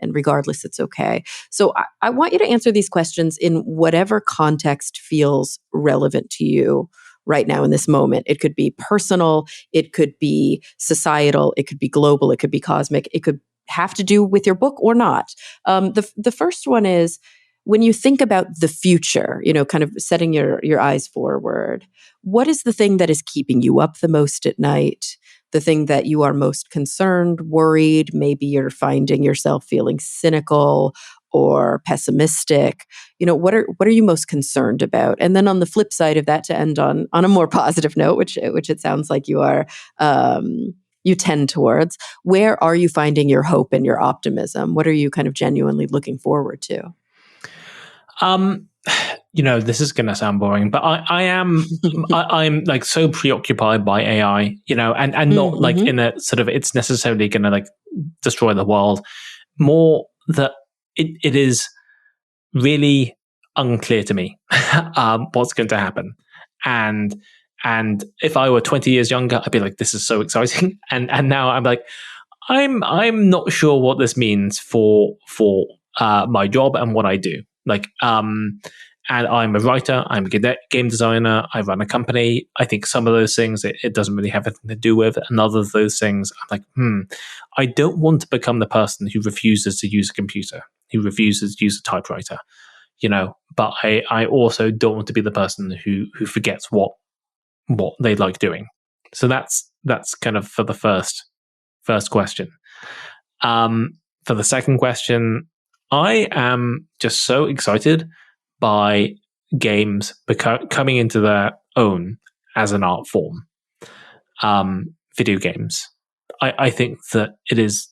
And regardless, it's okay. So I want you to answer these questions in whatever context feels relevant to you right now in this moment. It could be personal, it could be societal, it could be global, it could be cosmic, it could have to do with your book or not. The first one is, when you think about the future, kind of setting your eyes forward, what is the thing that is keeping you up the most at night? The thing that you are most concerned, worried, maybe you're finding yourself feeling cynical or pessimistic. What are you most concerned about? And then on the flip side of that, to end on a more positive note, which it sounds like you are, you tend towards, where are you finding your hope and your optimism? What are you kind of genuinely looking forward to? This is going to sound boring, but I'm like so preoccupied by AI, and not like in a sort of, it's necessarily going to like destroy the world. More that it is really unclear to me what's going to happen. And if I were 20 years younger, I'd be like, this is so exciting. And now I'm like, I'm not sure what this means for my job and what I do. Like, and I'm a writer, I'm a game designer, I run a company. I think some of those things it doesn't really have anything to do with. And other of those things, I'm like, I don't want to become the person who refuses to use a computer, who refuses to use a typewriter, but I also don't want to be the person who forgets what they like doing. So that's kind of for the first question. For the second question, I am just so excited by games coming into their own as an art form. Video games. I think that it is,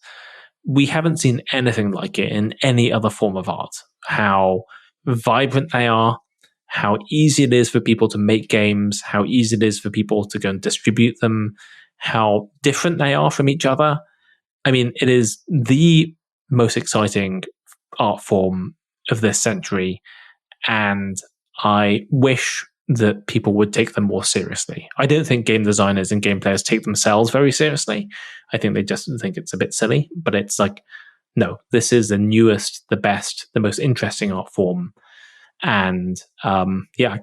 we haven't seen anything like it in any other form of art. How vibrant they are, how easy it is for people to make games, how easy it is for people to go and distribute them, how different they are from each other. I mean, it is the most exciting art form of this century, and I wish that people would take them more seriously. I don't think game designers and game players take themselves very seriously. I think they just think it's a bit silly, but it's like, no, this is the newest, the best, the most interesting art form. And I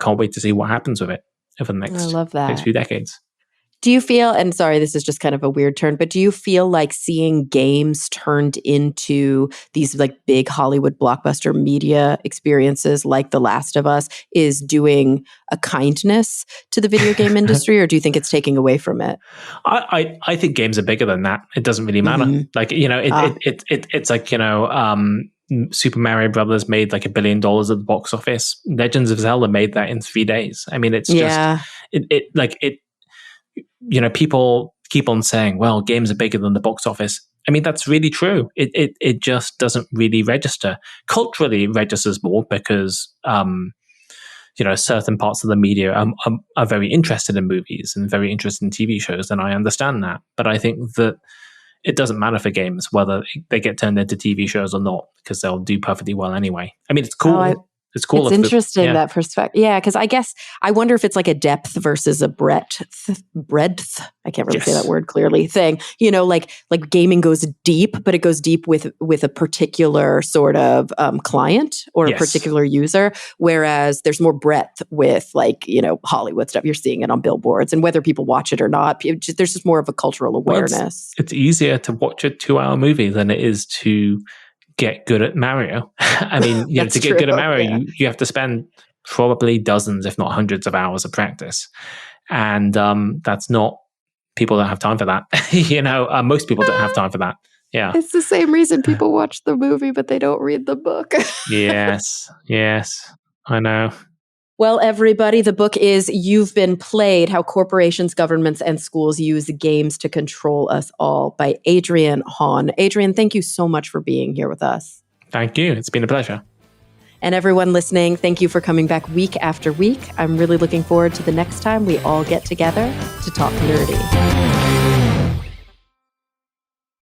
can't wait to see what happens with it over the next few decades. Do you feel, and sorry, this is just kind of a weird turn, but do you feel like seeing games turned into these like big Hollywood blockbuster media experiences like The Last of Us is doing a kindness to the video game industry, or do you think it's taking away from it? I think games are bigger than that. It doesn't really matter. Like, it's like, Super Mario Brothers made like $1 billion at the box office. Legends of Zelda made that in 3 days. I mean, it's just, people keep on saying, well, games are bigger than the box office. I mean, that's really true. It just doesn't really register. Culturally, it registers more because, certain parts of the media are very interested in movies and very interested in TV shows, and I understand that. But I think that it doesn't matter for games whether they get turned into TV shows or not, because they'll do perfectly well anyway. I mean, it's cool. It's cool. It's interesting, that perspective. Yeah, because I wonder if it's like a depth versus a breadth. I can't really say that word clearly. Thing, like gaming goes deep, but it goes deep with a particular sort of client or a particular user. Whereas there's more breadth with Hollywood stuff. You're seeing it on billboards, and whether people watch it or not, there's just more of a cultural awareness. It's easier to watch a 2-hour movie than it is to get good at Mario. I mean, to get good at Mario, you have to spend probably dozens, if not hundreds of hours of practice. And that's not, people don't have time for that. Most people don't have time for that. Yeah. It's the same reason people watch the movie, but they don't read the book. Yes, I know. Well, everybody, the book is You've Been Played, How Corporations, Governments, and Schools Use Games to Control Us All by Adrian Hon. Adrian, thank you so much for being here with us. Thank you. It's been a pleasure. And everyone listening, thank you for coming back week after week. I'm really looking forward to the next time we all get together to talk nerdy.